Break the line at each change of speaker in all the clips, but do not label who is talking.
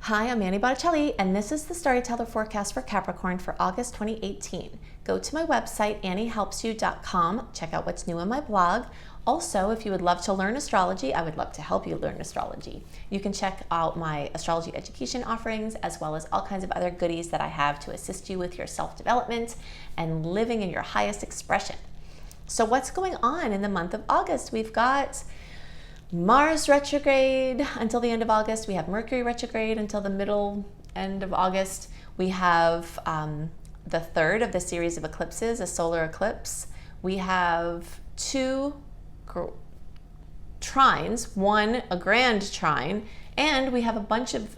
Hi, I'm Annie Botticelli, and this is the Storyteller Forecast for Capricorn for August 2018. Go to my website, anniehelpsyou.com. Check out what's new in my blog. Also, if you would love to learn astrology, I would love to help you learn astrology. You can check out my astrology education offerings, as well as all kinds of other goodies that I have to assist you with your self-development and living in your highest expression. So what's going on in the month of August? We've got Mars retrograde until the end of August. We have Mercury retrograde until the end of August. We have the third of the series of eclipses, a solar eclipse. We have two trines, one a grand trine, and we have a bunch of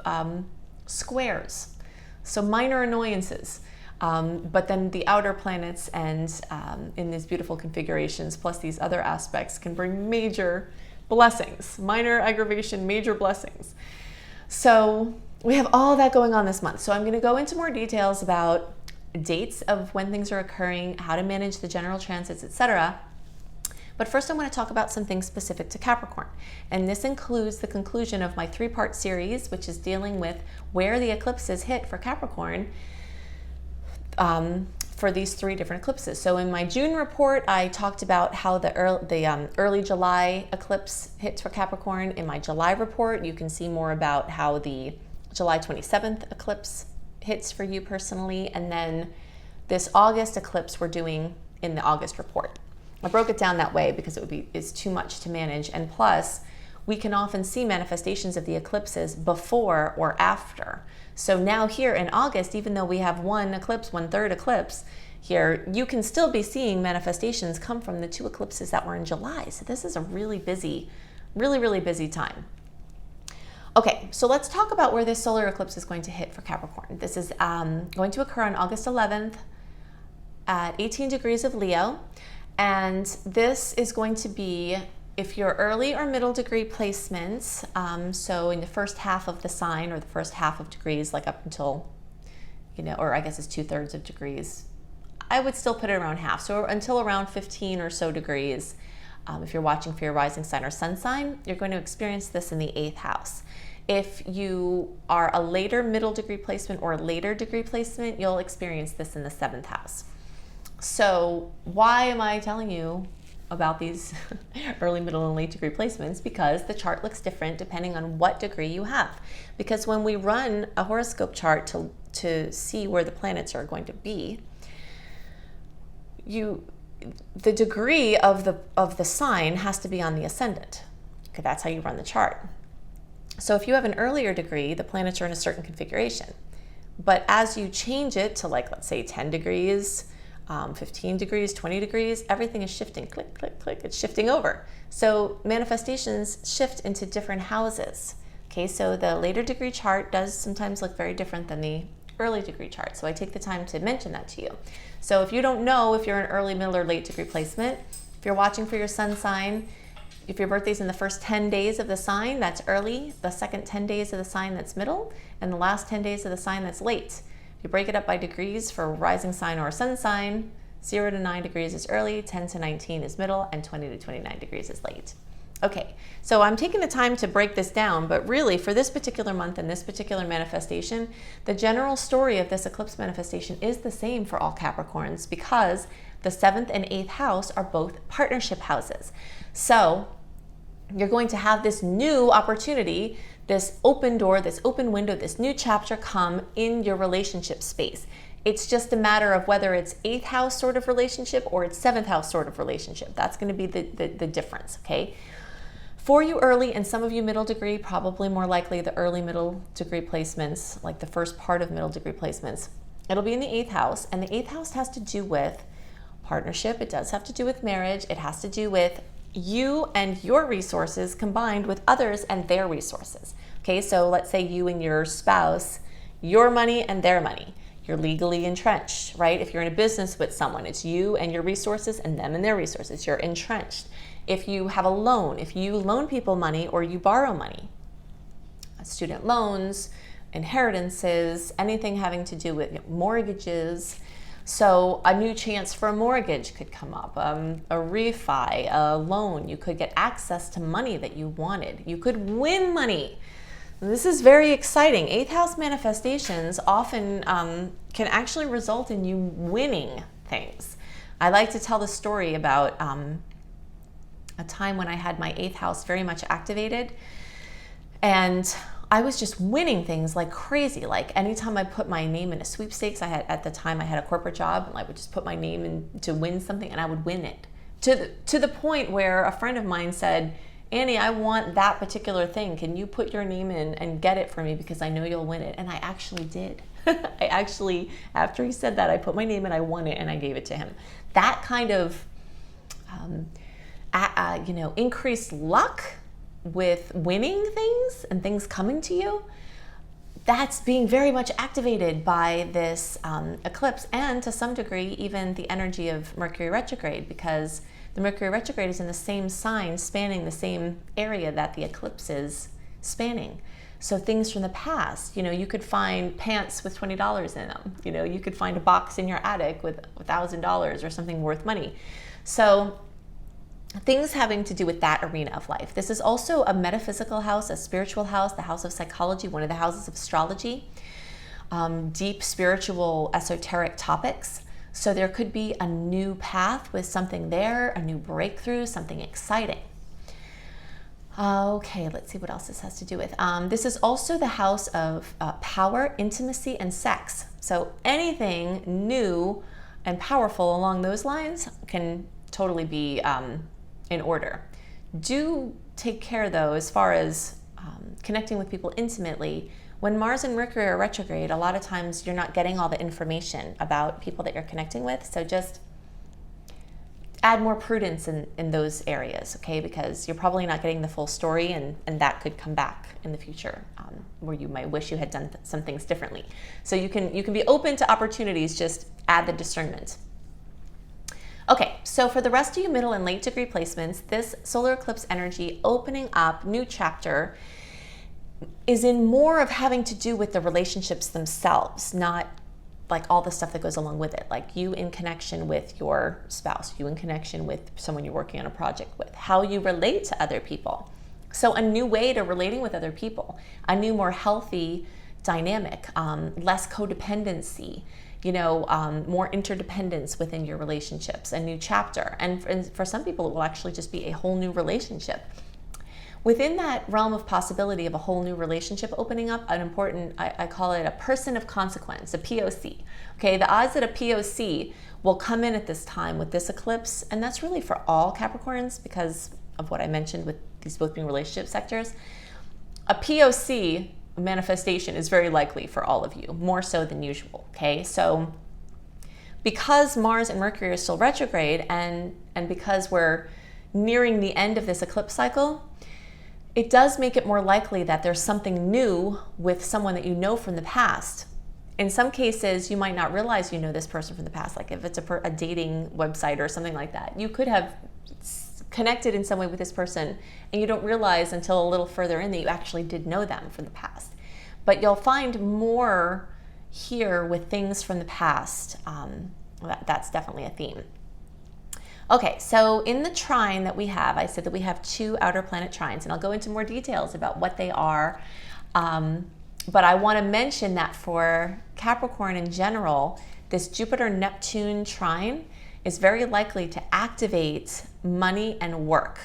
squares. So minor annoyances. But then the outer planets and in these beautiful configurations, plus these other aspects, can bring major blessings, minor aggravation, major blessings. So we have all that going on this month. So I'm going to go into more details about dates of when things are occurring, how to manage the general transits, etc. But first I want to talk about some things specific to Capricorn. And this includes the conclusion of my three-part series, which is dealing with where the eclipses hit for Capricorn for these three different eclipses. So in my June report, I talked about how the early July eclipse hits for Capricorn. In my July report, you can see more about how the July 27th eclipse hits for you personally. And then this August eclipse we're doing in the August report. I broke it down that way because it's too much to manage. And plus, we can often see manifestations of the eclipses before or after. So now here in August, even though we have one eclipse, 1/3 eclipse here, you can still be seeing manifestations come from the two eclipses that were in July. So this is a really busy, really busy time. Okay, so let's talk about where this solar eclipse is going to hit for Capricorn. This is going to occur on August 11th at 18 degrees of Leo. And this is going to be, if you're early or middle degree placements, so in the first half of the sign or the first half of degrees, like up until, or I guess it's 2/3 of degrees, I would still put it around half. So until around 15 or so degrees, if you're watching for your rising sign or sun sign, you're going to experience this in the 8th house. If you are a later middle degree placement or a later degree placement, you'll experience this in the 7th house. So why am I telling you about these early, middle, and late degree placements? Because the chart looks different depending on what degree you have. Because when we run a horoscope chart to see where the planets are going to be, the degree of the sign has to be on the ascendant. Okay, that's how you run the chart. So if you have an earlier degree, the planets are in a certain configuration. But as you change it to, like, let's say 10 degrees, 15 degrees, 20 degrees, everything is shifting, click, click, click, it's shifting over. So manifestations shift into different houses. Okay, so the later degree chart does sometimes look very different than the early degree chart. So I take the time to mention that to you. So if you don't know if you're an early, middle, or late degree placement, if you're watching for your sun sign, if your birthday's in the first 10 days of the sign, that's early. The second 10 days of the sign, that's middle. And the last 10 days of the sign, that's late. If you break it up by degrees for rising sign or sun sign, 0 to 9 degrees is early, 10 to 19 is middle, and 20 to 29 degrees is late. Okay, so I'm taking the time to break this down, but really for this particular month and this particular manifestation, the general story of this eclipse manifestation is the same for all Capricorns because the 7th and 8th house are both partnership houses. So you're going to have this new opportunity, this open door, this open window, this new chapter come in your relationship space. It's just a matter of whether it's 8th house sort of relationship or it's 7th house sort of relationship. That's going to be the difference, okay? For you early and some of you middle degree, probably more likely the early middle degree placements, like the first part of middle degree placements, it'll be in the 8th house. And the 8th house has to do with partnership. It does have to do with marriage. It has to do with you and your resources combined with others and their resources. Okay, so let's say you and your spouse, your money and their money. You're legally entrenched, right? If you're in a business with someone, it's you and your resources and them and their resources. You're entrenched. If you have a loan, if you loan people money or you borrow money, student loans, inheritances, anything having to do with mortgages. So a new chance for a mortgage could come up, a refi, a loan. You could get access to money that you wanted. You could win money. This is very exciting. 8th house manifestations often can actually result in you winning things. I like to tell the story about a time when I had my 8th house very much activated, and I was just winning things like crazy. Like anytime I put my name in a sweepstakes, at the time I had a corporate job, and I would just put my name in to win something, and I would win it. To the point where a friend of mine said, Annie, I want that particular thing. Can you put your name in and get it for me, because I know you'll win it? And I actually did. I actually, after he said that, I put my name in, I won it, and I gave it to him. That kind of, increased luck with winning things and things coming to you, that's being very much activated by this eclipse, and to some degree, even the energy of Mercury retrograde, because the Mercury retrograde is in the same sign, spanning the same area that the eclipse is spanning. So things from the past, you could find pants with $20 in them. You could find a box in your attic with $1,000 or something worth money. So things having to do with that arena of life. This is also a metaphysical house, a spiritual house, the house of psychology, one of the houses of astrology, deep spiritual, esoteric topics. So there could be a new path with something there, a new breakthrough, something exciting. Okay, let's see what else this has to do with. This is also the house of power, intimacy, and sex. So anything new and powerful along those lines can totally be in order. Do take care, though, as far as connecting with people intimately. When Mars and Mercury are retrograde, a lot of times you're not getting all the information about people that you're connecting with. So just add more prudence in those areas, okay? Because you're probably not getting the full story, and that could come back in the future where you might wish you had done some things differently. So you can be open to opportunities, just add the discernment. Okay, so for the rest of you middle and late degree placements, this solar eclipse energy opening up, new chapter, is in more of having to do with the relationships themselves, not like all the stuff that goes along with it, like you in connection with your spouse, you in connection with someone you're working on a project with, how you relate to other people. So a new way to relating with other people, a new, more healthy dynamic, less codependency, more interdependence within your relationships, a new chapter. And for some people, it will actually just be a whole new relationship. Within that realm of possibility of a whole new relationship opening up, an important, I call it a person of consequence, a POC. Okay, the odds that a POC will come in at this time with this eclipse, and that's really for all Capricorns because of what I mentioned with these both being relationship sectors. A POC manifestation is very likely for all of you, more so than usual, okay? So because Mars and Mercury are still retrograde, and because we're nearing the end of this eclipse cycle, it does make it more likely that there's something new with someone that you know from the past. In some cases, you might not realize you know this person from the past, like if it's a dating website or something like that. You could have connected in some way with this person, and you don't realize until a little further in that you actually did know them from the past. But you'll find more here with things from the past. That's definitely a theme. Okay, so in the trine that we have, I said that we have 2 outer planet trines, and I'll go into more details about what they are. But I want to mention that for Capricorn in general, this Jupiter-Neptune trine is very likely to activate money and work.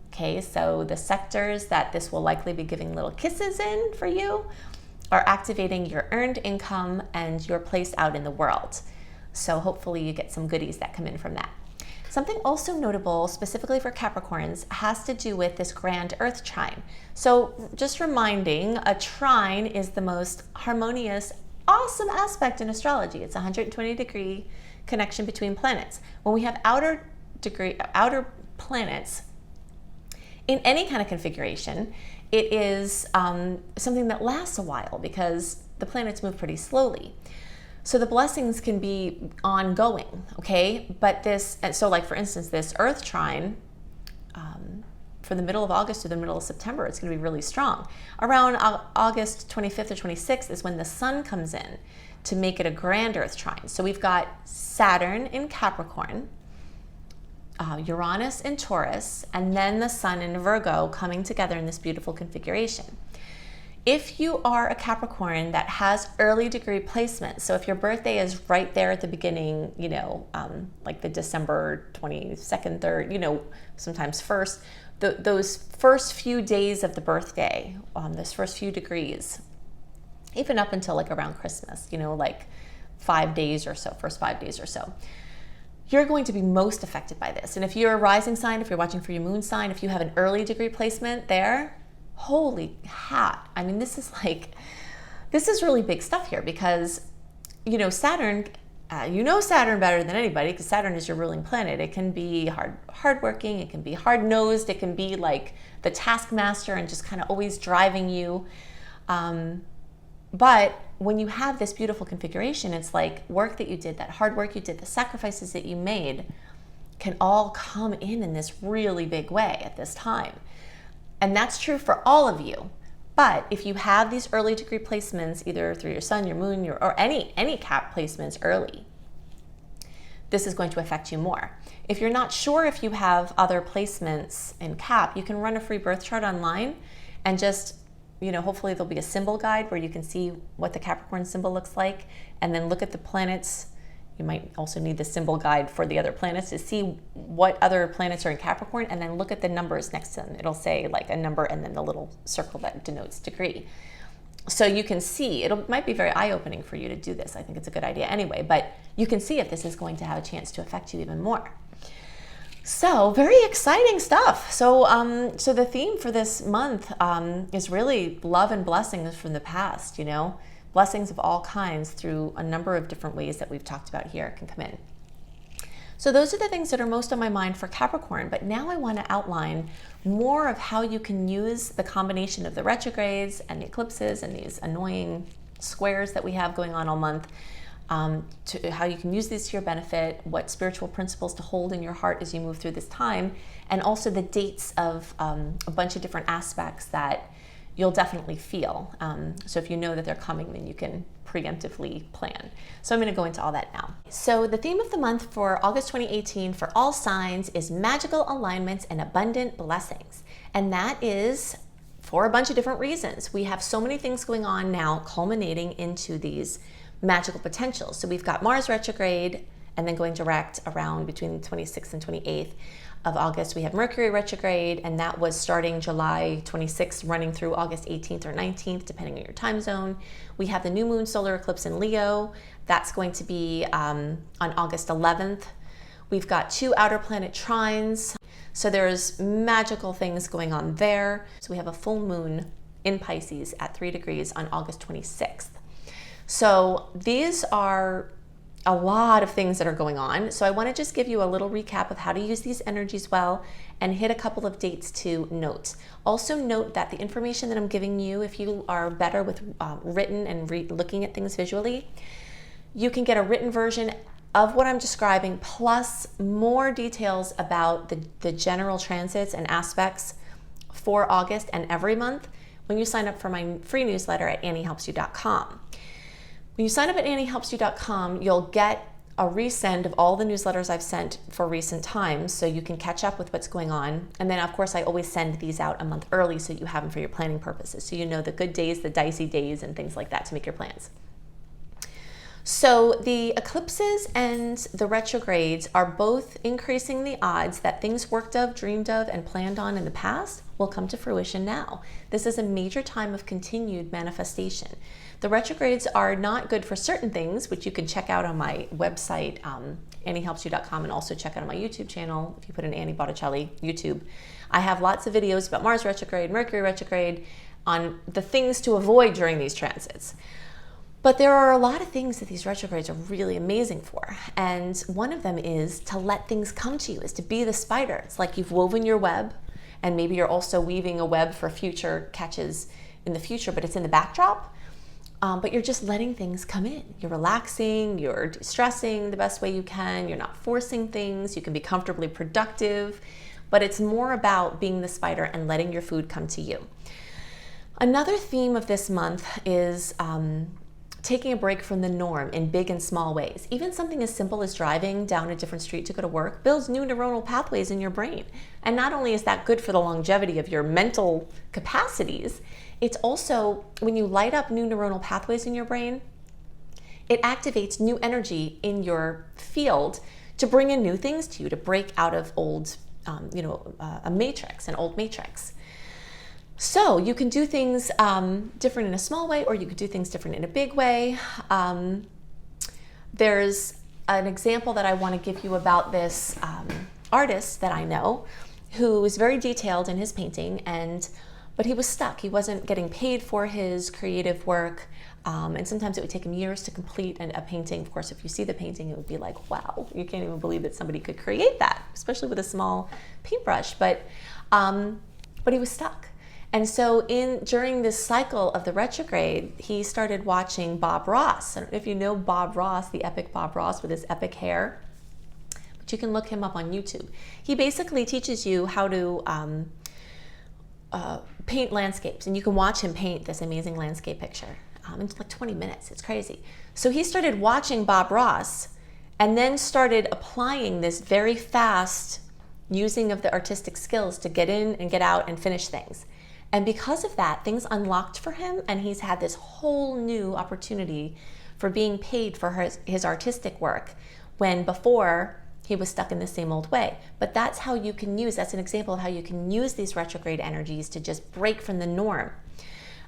Okay, so the sectors that this will likely be giving little kisses in for you are activating your earned income and your place out in the world. So hopefully you get some goodies that come in from that. Something also notable specifically for Capricorns has to do with this grand Earth trine. So just reminding, a trine is the most harmonious, awesome aspect in astrology. It's a 120-degree connection between planets. When we have outer planets in any kind of configuration, it is something that lasts a while because the planets move pretty slowly. So the blessings can be ongoing, okay? But so like for instance, this Earth trine, from the middle of August to the middle of September, it's gonna be really strong. Around August 25th or 26th is when the sun comes in to make it a grand Earth trine. So we've got Saturn in Capricorn, Uranus in Taurus, and then the sun in Virgo coming together in this beautiful configuration. If you are a Capricorn that has early degree placement, so if your birthday is right there at the beginning, you know, like the December 22nd, 3rd, you know, sometimes 1st, those first few days of the birthday, those first few degrees, even up until like around Christmas, you know, like 5 days or so, first 5 days or so, you're going to be most affected by this. And if you're a rising sign, if you're watching for your moon sign, if you have an early degree placement there, holy hat. I mean, this is really big stuff here because, you know, Saturn, you know Saturn better than anybody because Saturn is your ruling planet. It can be hardworking, it can be hard-nosed, it can be like the taskmaster and just kind of always driving you. But when you have this beautiful configuration, it's like work that you did, that hard work you did, the sacrifices that you made can all come in this really big way at this time. And that's true for all of you. But if you have these early degree placements, either through your sun, your moon, or any Cap placements early, this is going to affect you more. If you're not sure if you have other placements in Cap, you can run a free birth chart online and just, you know, hopefully there'll be a symbol guide where you can see what the Capricorn symbol looks like, and then look at the planets. You might also need the symbol guide for the other planets to see what other planets are in Capricorn, and then look at the numbers next to them. It'll say like a number and then the little circle that denotes degree. So you can see, it might be very eye-opening for you to do this. I think it's a good idea anyway, but you can see if this is going to have a chance to affect you even more. So very exciting stuff. So so the theme for this month is really love and blessings from the past, you know. Blessings of all kinds through a number of different ways that we've talked about here can come in. So those are the things that are most on my mind for Capricorn, but now I want to outline more of how you can use the combination of the retrogrades and the eclipses and these annoying squares that we have going on all month, to how you can use these to your benefit, what spiritual principles to hold in your heart as you move through this time, and also the dates of a bunch of different aspects that you'll definitely feel. So if you know that they're coming, then you can preemptively plan. So I'm going to go into all that now. So the theme of the month for August 2018 for all signs is magical alignments and abundant blessings. And that is for a bunch of different reasons. We have so many things going on now culminating into these magical potentials. So we've got Mars retrograde and then going direct around between the 26th and 28th of August. We have Mercury retrograde, and that was starting July 26th, running through August 18th or 19th, depending on your time zone. We have the new moon solar eclipse in Leo. That's going to be on August 11th. We've got 2 outer planet trines. So there's magical things going on there. So we have a full moon in Pisces at 3 degrees on August 26th. So these are a lot of things that are going on. So I want to just give you a little recap of how to use these energies well and hit a couple of dates to note. Also note that the information that I'm giving you, if you are better with written and looking at things visually, you can get a written version of what I'm describing plus more details about the general transits and aspects for August and every month when you sign up for my free newsletter at anniehelpsyou.com. When you sign up at anniehelpsyou.com, you'll get a resend of all the newsletters I've sent for recent times so you can catch up with what's going on. And then, of course, I always send these out a month early so you have them for your planning purposes. So you know the good days, the dicey days, and things like that to make your plans. So the eclipses and the retrogrades are both increasing the odds that things worked of, dreamed of, and planned on in the past will come to fruition now. This is a major time of continued manifestation. The retrogrades are not good for certain things, which you can check out on my website, anniehelpsyou.com, and also check out on my YouTube channel. If you put in Annie Botticelli YouTube, I have lots of videos about Mars retrograde, Mercury retrograde, on the things to avoid during these transits. But there are a lot of things that these retrogrades are really amazing for. And one of them is to let things come to you, is to be the spider. It's like you've woven your web, and maybe you're also weaving a web for future catches in the future, but it's in the backdrop. But you're just letting things come in. You're relaxing, you're stressing the best way you can, you're not forcing things, you can be comfortably productive, but it's more about being the spider and letting your food come to you. Another theme of this month is taking a break from the norm in big and small ways. Even something as simple as driving down a different street to go to work builds new neuronal pathways in your brain. And not only is that good for the longevity of your mental capacities, It's also, when you light up new neuronal pathways in your brain, it activates new energy in your field to bring in new things to you, to break out of old, a matrix, an old matrix. So you can do things different in a small way, or you could do things different in a big way. There's an example that I want to give you about this artist that I know, who is very detailed in his painting, but he was stuck. He wasn't getting paid for his creative work, and sometimes it would take him years to complete a painting. Of course, if you see the painting, it would be like, wow, you can't even believe that somebody could create that, especially with a small paintbrush. But he was stuck. And so during this cycle of the retrograde, he started watching Bob Ross. I don't know if you know Bob Ross, the epic Bob Ross with his epic hair, but you can look him up on YouTube. He basically teaches you how to paint landscapes, and you can watch him paint this amazing landscape picture in like 20 minutes. It's crazy. So he started watching Bob Ross and then started applying this very fast using of the artistic skills to get in and get out and finish things. And because of that, things unlocked for him, and he's had this whole new opportunity for being paid for his artistic work, when before he was stuck in the same old way. But that's how you can that's an example of how you can use these retrograde energies to just break from the norm,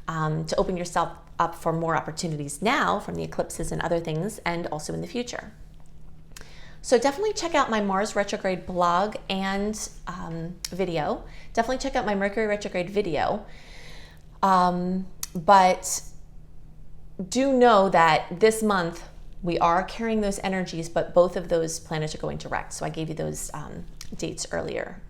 to open yourself up for more opportunities now from the eclipses and other things, and also in the future. So definitely check out my Mars retrograde blog and video. Definitely check out my Mercury retrograde video. But do know that this month we are carrying those energies, but both of those planets are going direct. So I gave you those dates earlier.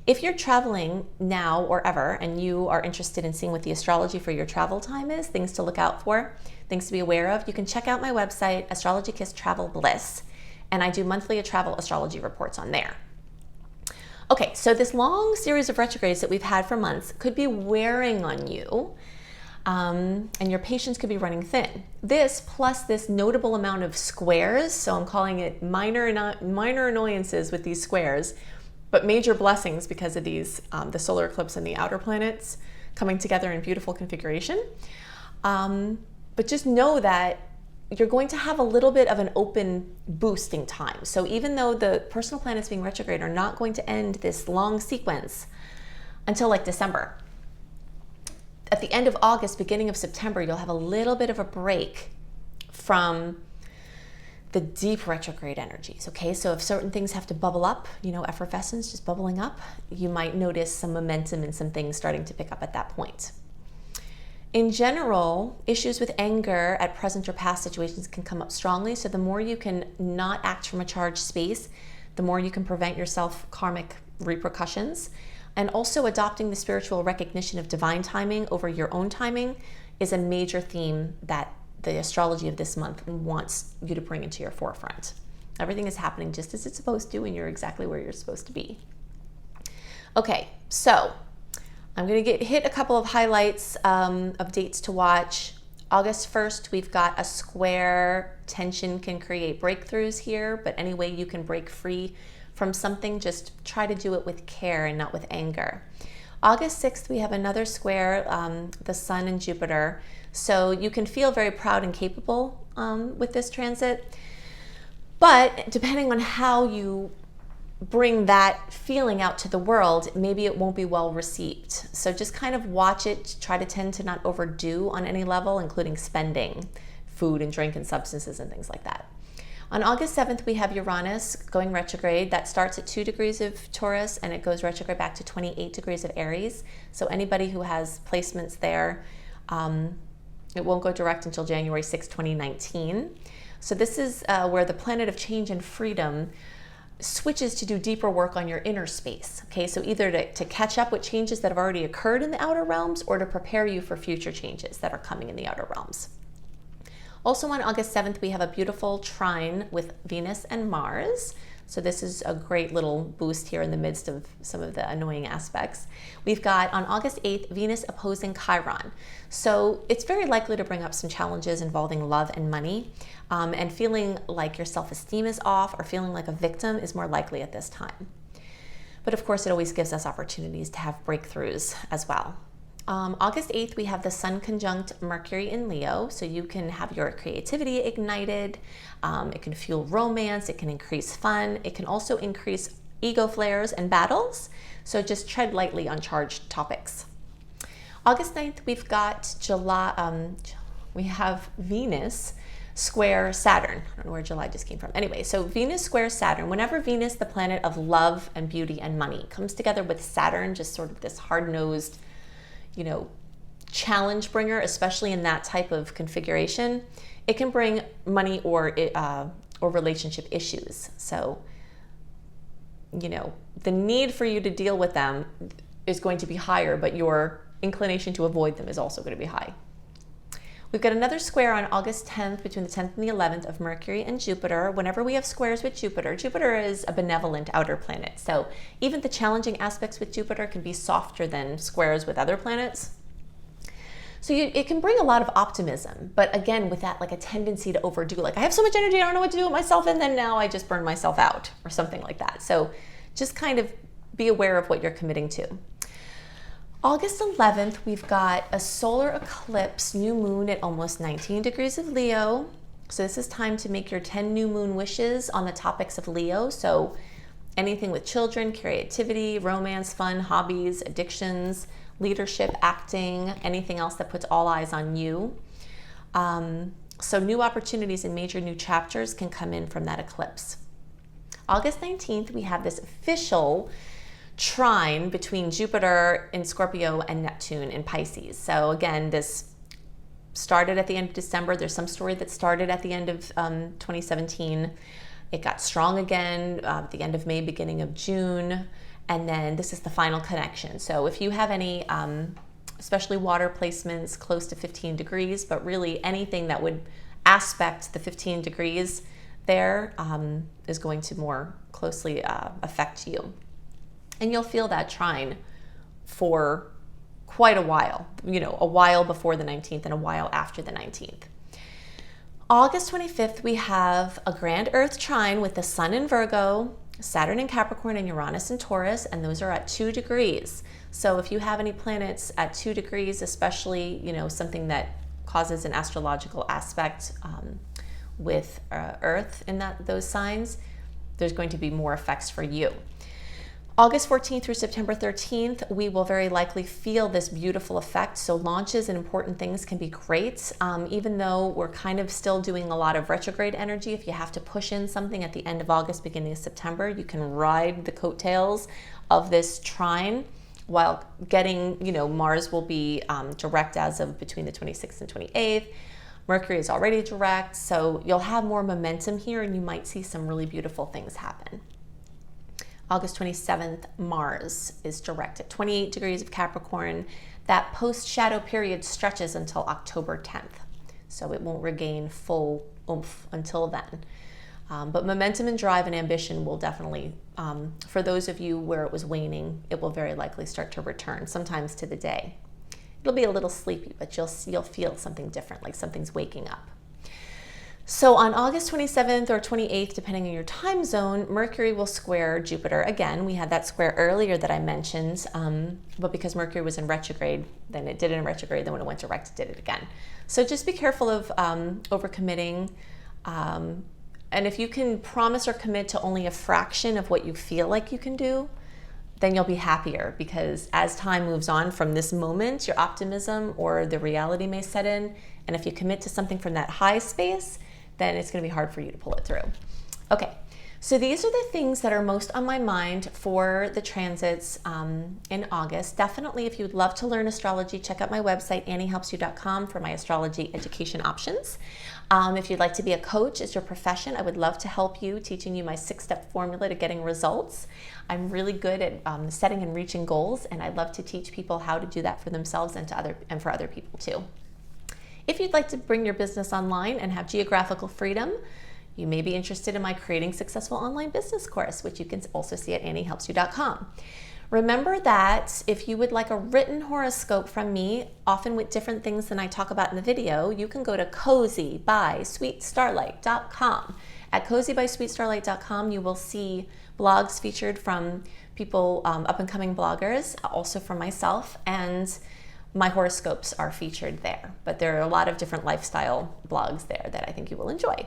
If you're traveling now or ever, and you are interested in seeing what the astrology for your travel time is, things to look out for, things to be aware of, you can check out my website, Astrology Kiss Travel Bliss. And I do monthly travel astrology reports on there. Okay, so this long series of retrogrades that we've had for months could be wearing on you, and your patience could be running thin. This plus this notable amount of squares, so I'm calling it minor annoyances with these squares, but major blessings because of these, the solar eclipse and the outer planets coming together in beautiful configuration. But just know that you're going to have a little bit of an open boosting time. So even though the personal planets being retrograde are not going to end this long sequence until like December, at the end of August, beginning of September, you'll have a little bit of a break from the deep retrograde energies, okay? So if certain things have to bubble up, effervescence, just bubbling up, you might notice some momentum and some things starting to pick up at that point. In general, issues with anger at present or past situations can come up strongly. So the more you can not act from a charged space, the more you can prevent yourself karmic repercussions. And also adopting the spiritual recognition of divine timing over your own timing is a major theme that the astrology of this month wants you to bring into your forefront. Everything is happening just as it's supposed to, and you're exactly where you're supposed to be. Okay, so I'm going to hit a couple of highlights of dates to watch. August 1st, we've got a square. Tension can create breakthroughs here, but any way you can break free from something, just try to do it with care and not with anger. August 6th, we have another square, the Sun and Jupiter. So you can feel very proud and capable with this transit, but depending on how you bring that feeling out to the world, maybe it won't be well received. So just kind of watch it, try to tend to not overdo on any level, including spending, food and drink and substances and things like that. On August 7th, we have Uranus going retrograde. That starts at 2 degrees of Taurus and it goes retrograde back to 28 degrees of Aries. So anybody who has placements there, it won't go direct until January 6, 2019. So this is where the planet of change and freedom switches to do deeper work on your inner space. Okay, so either to catch up with changes that have already occurred in the outer realms or to prepare you for future changes that are coming in the outer realms. Also on August 7th, we have a beautiful trine with Venus and Mars. So this is a great little boost here in the midst of some of the annoying aspects. We've got on August 8th, Venus opposing Chiron. So it's very likely to bring up some challenges involving love and money, and feeling like your self-esteem is off or feeling like a victim is more likely at this time. But of course, it always gives us opportunities to have breakthroughs as well. August 8th, we have the Sun conjunct Mercury in Leo, so you can have your creativity ignited. It can fuel romance, it can increase fun, it can also increase ego flares and battles, so just tread lightly on charged topics. August 9th, we've got we have Venus square Saturn. I don't know where July just came from. Anyway, so Venus square Saturn. Whenever Venus, the planet of love and beauty and money, comes together with Saturn, just sort of this hard-nosed, challenge bringer, especially in that type of configuration, it can bring money or relationship issues. So, the need for you to deal with them is going to be higher, but your inclination to avoid them is also going to be high. We've got another square on August 10th, between the 10th and the 11th, of Mercury and Jupiter. Whenever we have squares with Jupiter, Jupiter is a benevolent outer planet. So even the challenging aspects with Jupiter can be softer than squares with other planets. So it can bring a lot of optimism, but again, with that, like a tendency to overdo, like I have so much energy, I don't know what to do with myself, and then now I just burn myself out or something like that. So just kind of be aware of what you're committing to. August 11th, we've got a solar eclipse, new moon at almost 19 degrees of Leo. So this is time to make your 10 new moon wishes on the topics of Leo. So anything with children, creativity, romance, fun, hobbies, addictions, leadership, acting, anything else that puts all eyes on you. So new opportunities and major new chapters can come in from that eclipse. August 19th, we have this official trine between Jupiter in Scorpio and Neptune in Pisces. So again, this started at the end of December. There's some story that started at the end of 2017. It got strong again at the end of May, beginning of June. And then this is the final connection. So if you have any, especially water placements close to 15 degrees, but really anything that would aspect the 15 degrees there is going to more closely affect you. And you'll feel that trine for quite a while, a while before the 19th and a while after the 19th. August 25th, we have a grand Earth trine with the Sun in Virgo, Saturn in Capricorn, and Uranus in Taurus, and those are at 2 degrees. So if you have any planets at 2 degrees, especially, something that causes an astrological aspect with Earth in those signs, there's going to be more effects for you. August 14th through September 13th, we will very likely feel this beautiful effect. So launches and important things can be great. Even though we're kind of still doing a lot of retrograde energy, if you have to push in something at the end of August, beginning of September, you can ride the coattails of this trine while getting, Mars will be direct as of between the 26th and 28th. Mercury is already direct, so you'll have more momentum here and you might see some really beautiful things happen. August 27th, Mars is direct at 28 degrees of Capricorn. That post-shadow period stretches until October 10th, so it won't regain full oomph until then. But momentum and drive and ambition will definitely, for those of you where it was waning, it will very likely start to return, sometimes to the day. It'll be a little sleepy, but you'll feel something different, like something's waking up. So on August 27th or 28th, depending on your time zone, Mercury will square Jupiter again. We had that square earlier that I mentioned, but because Mercury was in retrograde, then it did it in retrograde, then when it went direct, it did it again. So just be careful of overcommitting. And if you can promise or commit to only a fraction of what you feel like you can do, then you'll be happier, because as time moves on from this moment, your optimism or the reality may set in. And if you commit to something from that high space, then it's going to be hard for you to pull it through. Okay, so these are the things that are most on my mind for the transits in August. Definitely, if you'd love to learn astrology, check out my website, anniehelpsyou.com, for my astrology education options. If you'd like to be a coach as your profession, I would love to help you, teaching you my 6-step formula to getting results. I'm really good at setting and reaching goals, and I love to teach people how to do that for themselves and for other people too. If you'd like to bring your business online and have geographical freedom, you may be interested in my Creating Successful Online Business course, which you can also see at anniehelpsyou.com. Remember that if you would like a written horoscope from me, often with different things than I talk about in the video, you can go to cozybysweetstarlight.com. At cozybysweetstarlight.com, you will see blogs featured from people, up-and-coming bloggers, also from myself, and my horoscopes are featured there. But there are a lot of different lifestyle blogs there that I think you will enjoy.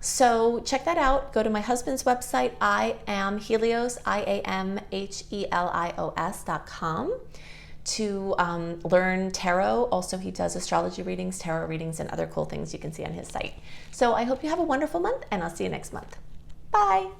So check that out. Go to my husband's website, IamHelios, IamHelios.com, to learn tarot. Also, he does astrology readings, tarot readings, and other cool things you can see on his site. So I hope you have a wonderful month, and I'll see you next month. Bye.